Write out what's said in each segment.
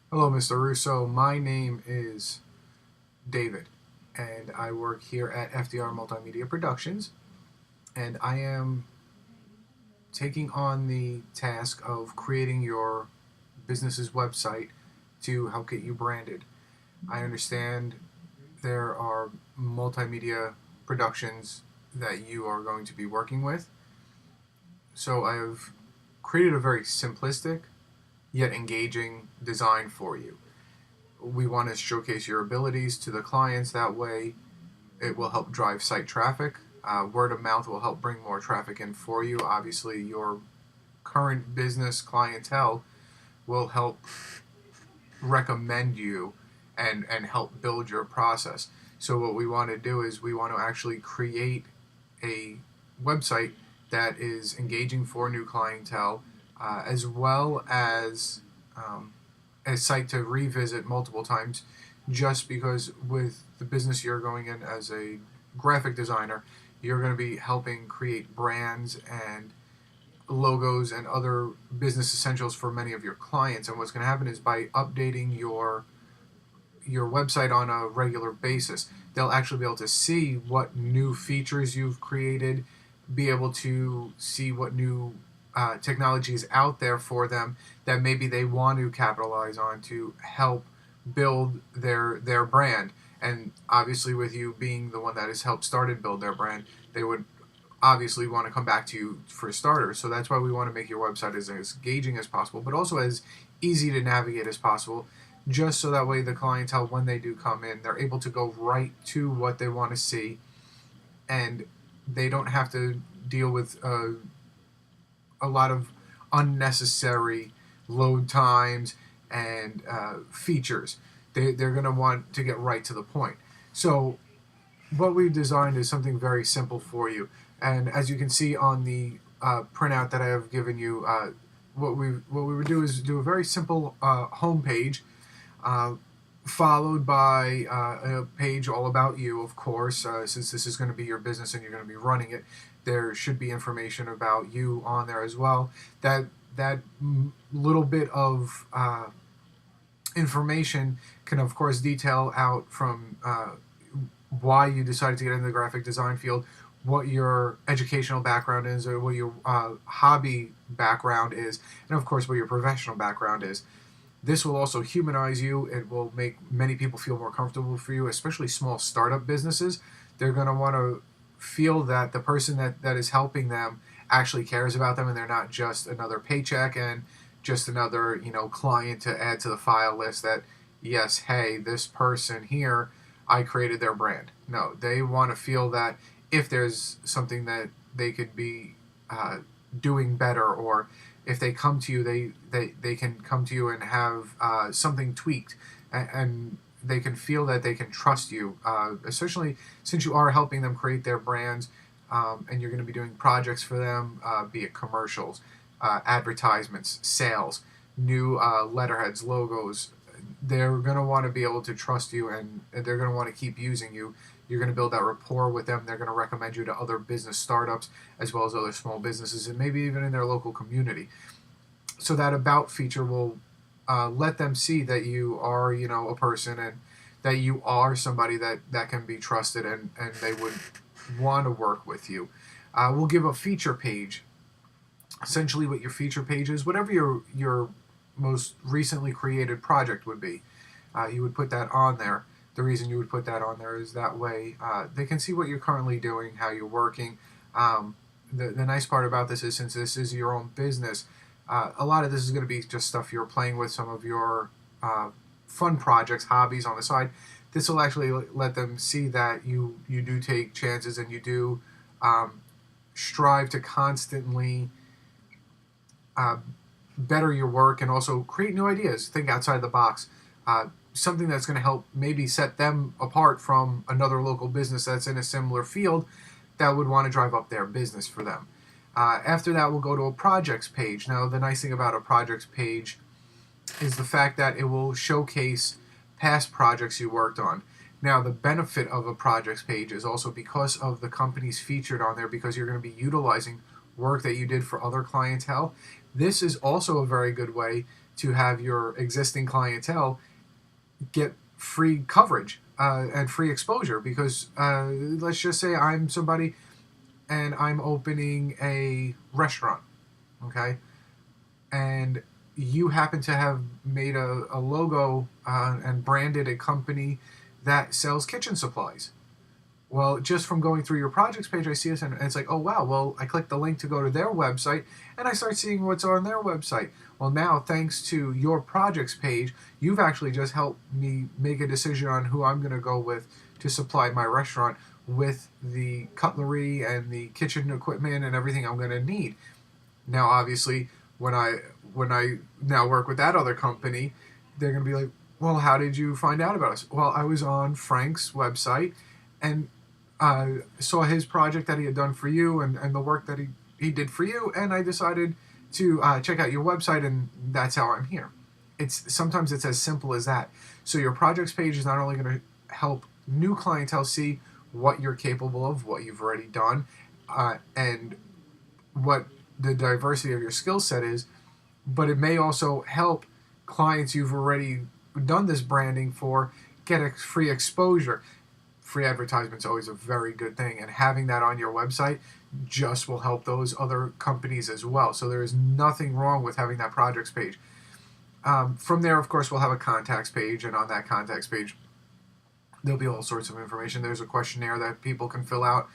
Hello, Mr. Russo. My name is David, and I work here at FDR Multimedia Productions, and I am taking on the task of creating your business's website to help get you branded. I understand there are multimedia productions that you are going to be working with, so I have created a very simplistic yet engaging design for you. We want to showcase your abilities to the clients. That way, it will help drive site traffic. Word of mouth will help bring more traffic in for you. Obviously, your current business clientele will help recommend you and help build your process. So, what we want to do is we want to actually create a website that is engaging for new clientele, as well as a site to revisit multiple times, just because with the business you're going in as a graphic designer, you're going to be helping create brands and logos and other business essentials for many of your clients. And what's going to happen is by updating your website on a regular basis, they'll actually be able to see what new features you've created, be able to see what new technology is out there for them that maybe they want to capitalize on to help build their brand. And obviously, with you being the one that has helped started build their brand, they would obviously want to come back to you for starters. So that's why we want to make your website as engaging as possible, but also as easy to navigate as possible, just so that way the clientele, when they do come in, they're able to go right to what they want to see, and they don't have to deal with a lot of unnecessary load times and features. They're going to want to get right to the point. So what we've designed is something very simple for you. And as you can see on the printout that I have given you, what we would do is do a very simple home page, uh, followed by a page all about you, of course. Since this is going to be your business and you're going to be running it, there should be information about you on there as well. That little bit of information can, of course, detail out from why you decided to get into the graphic design field, what your educational background is, or what your hobby background is, and of course, what your professional background is. This will also humanize you. It will make many people feel more comfortable for you, especially small startup businesses. They're going to want to feel that the person that is helping them actually cares about them, and they're not just another paycheck and just another client to add to the file list. That, yes, hey, this person here, I created their brand. No, they want to feel that if there's something that they could be doing better, or if they come to you, they can come to you and have something tweaked, and they can feel that they can trust you, especially since you are helping them create their brands, and you're going to be doing projects for them, be it commercials, advertisements, sales, new letterheads, logos. They're going to want to be able to trust you, and they're going to want to keep using you. You're going to build that rapport with them. They're going to recommend you to other business startups as well as other small businesses, and maybe even in their local community. So that about feature will let them see that you are, a person, and that you are somebody that can be trusted, and they would want to work with you. We'll give a feature page. Essentially, what your feature page is, whatever your most recently created project would be, you would put that on there. The reason you would put that on there is that way they can see what you're currently doing, how you're working. The nice part about this is, since this is your own business, a lot of this is going to be just stuff you're playing with, some of your fun projects, hobbies on the side. This will actually let them see that you do take chances, and you do strive to constantly better your work, and also create new ideas, think outside the box. Something that's going to help maybe set them apart from another local business that's in a similar field that would want to drive up their business for them. After that, we'll go to a projects page. Now, the nice thing about a projects page is the fact that it will showcase past projects you worked on. Now, the benefit of a projects page is also because of the companies featured on there, because you're going to be utilizing work that you did for other clientele. This is also a very good way to have your existing clientele get free coverage and free exposure. Because let's just say I'm somebody and I'm opening a restaurant, okay? And you happen to have made a logo and branded a company that sells kitchen supplies. Well, just from going through your projects page, I see this, and it's like, oh wow. Well, I click the link to go to their website, and I start seeing what's on their website. Well, now thanks to your projects page, you've actually just helped me make a decision on who I'm going to go with to supply my restaurant with the cutlery and the kitchen equipment and everything I'm going to need. Now, obviously, when I now work with that other company, they're going to be like, well, how did you find out about us? Well, I was on Frank's website and saw his project that he had done for you and the work that he did for you, and I decided to check out your website, and that's how I'm here. Sometimes it's as simple as that. So your projects page is not only going to help new clientele see what you're capable of, what you've already done, and what the diversity of your skill set is, but it may also help clients you've already done this branding for get a free exposure. Free advertisement is always a very good thing, and having that on your website just will help those other companies as well. So there is nothing wrong with having that projects page. From there, of course, we'll have a contacts page, and on that contacts page, there'll be all sorts of information. There's a questionnaire that people can fill out.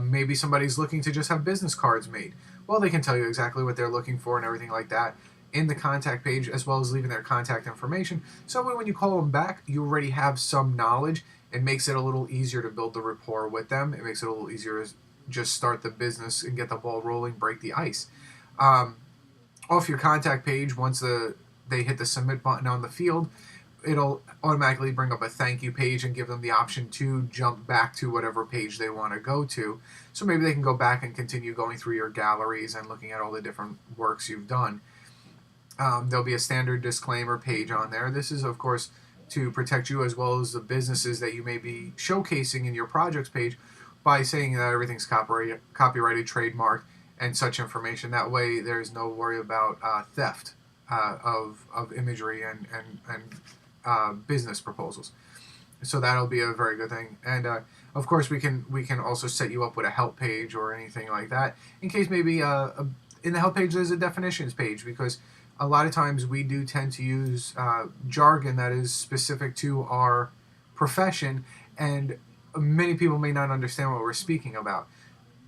Maybe somebody's looking to just have business cards made. Well, they can tell you exactly what they're looking for and everything like that in the contact page, as well as leaving their contact information. So when you call them back, you already have some knowledge. It makes it a little easier to build the rapport with them. It makes it a little easier to just start the business and get the ball rolling, break the ice. Off your contact page, once they hit the submit button on the field, it'll automatically bring up a thank you page and give them the option to jump back to whatever page they want to go to. So maybe they can go back and continue going through your galleries and looking at all the different works you've done. There'll be a standard disclaimer page on there. This is, of course, to protect you as well as the businesses that you may be showcasing in your projects page by saying that everything's copyrighted, trademarked, and such information. That way there's no worry about theft of imagery and business proposals. So that'll be a very good thing. And of course we can also set you up with a help page or anything like that in case maybe in the help page there's a definitions page, because a lot of times we do tend to use jargon that is specific to our profession, and many people may not understand what we're speaking about.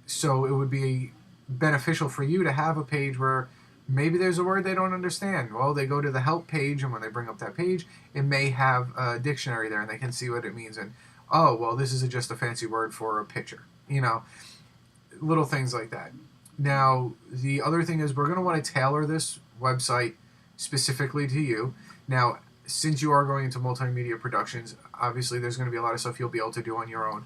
So it would be beneficial for you to have a page where maybe there's a word they don't understand. Well, they go to the help page, and when they bring up that page, it may have a dictionary there, and they can see what it means. And, oh, well, this is just a fancy word for a picture. Little things like that. Now, the other thing is we're going to want to tailor this website specifically to you. Now, since you are going into multimedia productions, obviously there's going to be a lot of stuff you'll be able to do on your own.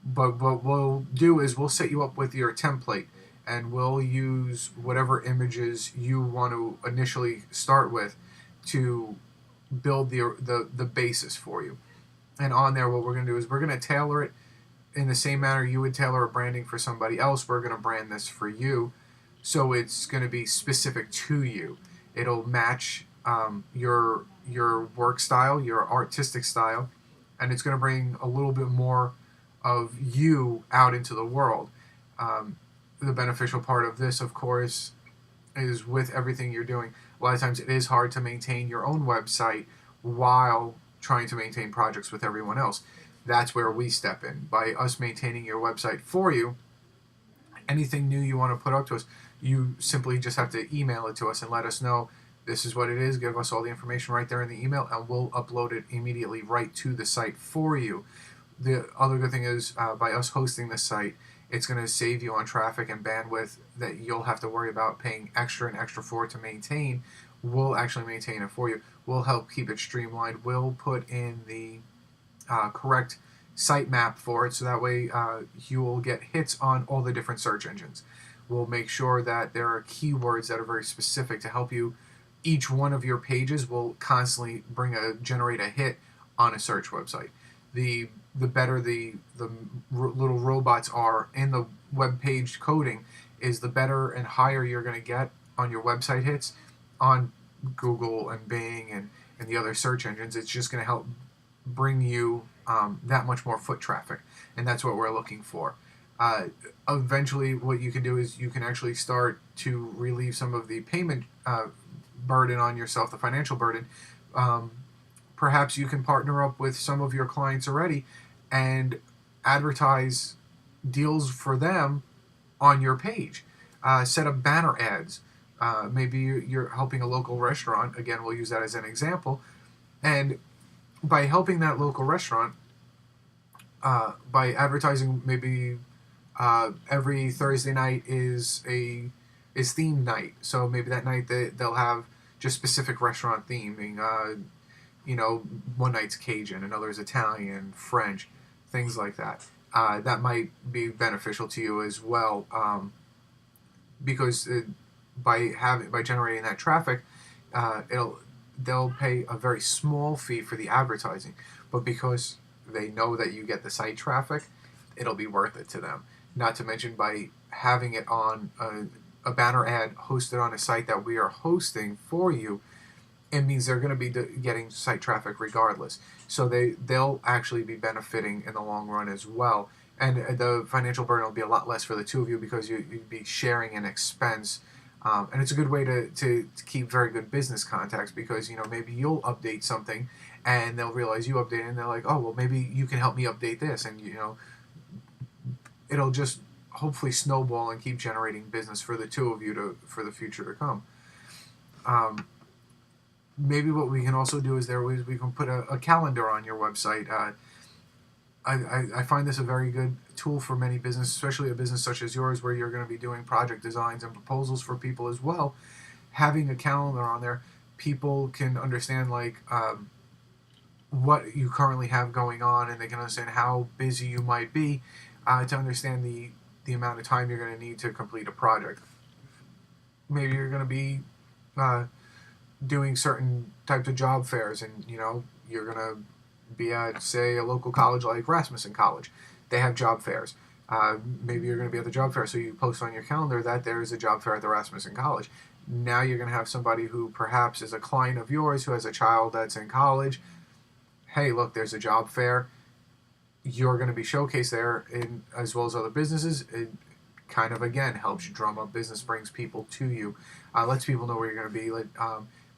But what we'll do is we'll set you up with your template, and we'll use whatever images you want to initially start with to build the basis for you. And on there, what we're going to do is we're going to tailor it in the same manner you would tailor a branding for somebody else. We're going to brand this for you, so it's going to be specific to you. It'll match your work style, your artistic style, and it's going to bring a little bit more of you out into the world. The beneficial part of this, of course, is with everything you're doing. A lot of times it is hard to maintain your own website while trying to maintain projects with everyone else. That's where we step in. By us maintaining your website for you, anything new you want to put up to us, you simply just have to email it to us and let us know this is what it is. Give us all the information right there in the email, and we'll upload it immediately right to the site for you. The other good thing is by us hosting the site, it's going to save you on traffic and bandwidth that you'll have to worry about paying extra and extra for to maintain. We'll actually maintain it for you. We'll help keep it streamlined. We'll put in the correct site map for it, so that way you will get hits on all the different search engines. We'll make sure that there are keywords that are very specific to help you. Each one of your pages will constantly generate a hit on a search website. The better the little robots are in the web page coding, is the better and higher you're going to get on your website hits. on Google and Bing and the other search engines. It's just going to help bring you that much more foot traffic, and that's what we're looking for. Eventually, what you can do is you can actually start to relieve some of the payment burden on yourself, the financial burden. Perhaps you can partner up with some of your clients already and advertise deals for them on your page. Set up banner ads. Maybe you're helping a local restaurant. Again, we'll use that as an example. And by helping that local restaurant, by advertising, maybe every Thursday night is theme night. So maybe that night they'll have just specific restaurant theming. One night's Cajun, another is Italian, French, things like that. That might be beneficial to you as well, because by generating that traffic, they'll pay a very small fee for the advertising, but because they know that you get the site traffic, it'll be worth it to them. Not to mention, by having it on a banner ad hosted on a site that we are hosting for you, it means they're going to be getting site traffic regardless. So they'll actually be benefiting in the long run as well. And the financial burden will be a lot less for the two of you, because you'd be sharing an expense. And it's a good way to keep very good business contacts, because maybe you'll update something and they'll realize you updated, and they're like, oh, well, maybe you can help me update this, and it'll just hopefully snowball and keep generating business for the two of you for the future to come. Maybe what we can also do is we can put a calendar on your website. I find this a very good tool for many businesses, especially a business such as yours, where you're going to be doing project designs and proposals for people as well. Having a calendar on there, people can understand what you currently have going on, and they can understand how busy you might be, to understand the amount of time you're going to need to complete a project. Maybe you're going to be doing certain types of job fairs, and you're going to be at, say, a local college like Rasmussen College. They have job fairs. Maybe you're going to be at the job fair, so you post on your calendar that there is a job fair at the Rasmussen College. Now you're going to have somebody who perhaps is a client of yours who has a child that's in college. Hey, look, there's a job fair. You're going to be showcased there, as well as other businesses. It kind of, again, helps you drum up business, brings people to you, lets people know where you're going to be.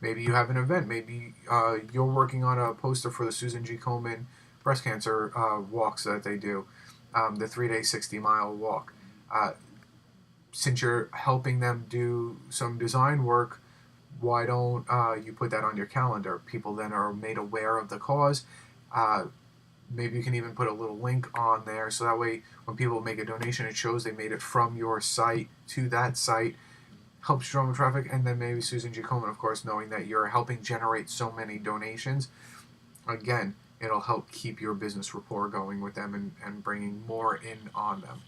Maybe you have an event. Maybe you're working on a poster for the Susan G. Komen breast cancer walks that they do, the 3-day 60-mile walk. Since you're helping them do some design work, why don't you put that on your calendar? People then are made aware of the cause. Maybe you can even put a little link on there, so that way when people make a donation, it shows they made it from your site to that site. Helps drum traffic. And then maybe Susan G. Komen, of course, knowing that you're helping generate so many donations, again, it'll help keep your business rapport going with them and bringing more in on them.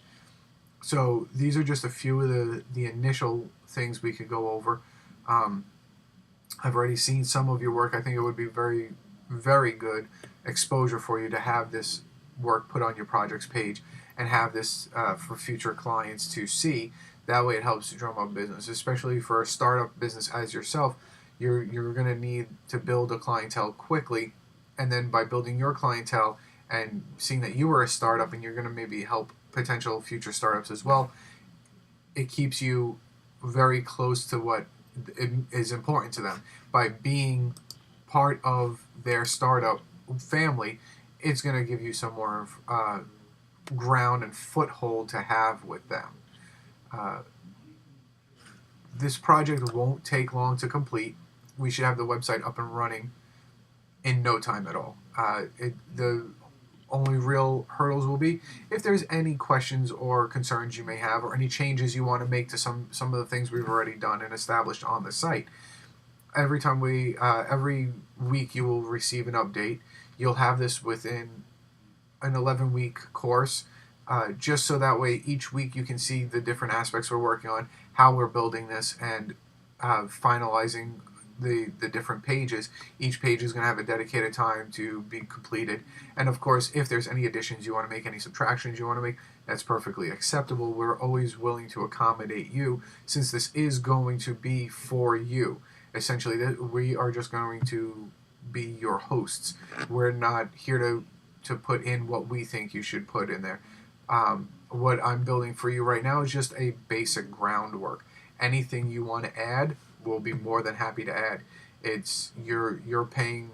So these are just a few of the initial things we could go over. I've already seen some of your work. I think it would be very, very good exposure for you to have this work put on your projects page and have this for future clients to see. That way it helps to drum up business, especially for a startup business as yourself. You're going to need to build a clientele quickly, and then by building your clientele and seeing that you were a startup and you're going to maybe help potential future startups as well, it keeps you very close to what is important to them. By being part of their startup family, it's going to give you some more ground and foothold to have with them. This project won't take long to complete. We should have the website up and running in no time at all. The only real hurdles will be if there's any questions or concerns you may have, or any changes you want to make to some of the things we've already done and established on the site. Every week you will receive an update. You'll have this within an 11-week course, just so that way each week you can see the different aspects we're working on, how we're building this, and finalizing the different pages. Each page is going to have a dedicated time to be completed. And of course, if there's any additions you want to make, any subtractions you want to make, that's perfectly acceptable. We're always willing to accommodate you, since this is going to be for you. Essentially, we are just going to be your hosts. We're not here to put in what we think you should put in there. What I'm building for you right now is just a basic groundwork. Anything you want to add, we'll be more than happy to add. It's you're paying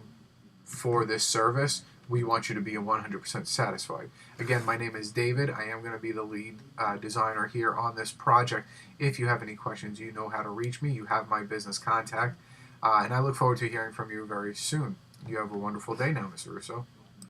for this service. We want you to be 100% satisfied. Again, my name is David. I am going to be the lead designer here on this project. If you have any questions, you know how to reach me. You have my business contact. And I look forward to hearing from you very soon. You have a wonderful day now, Mr. Russo.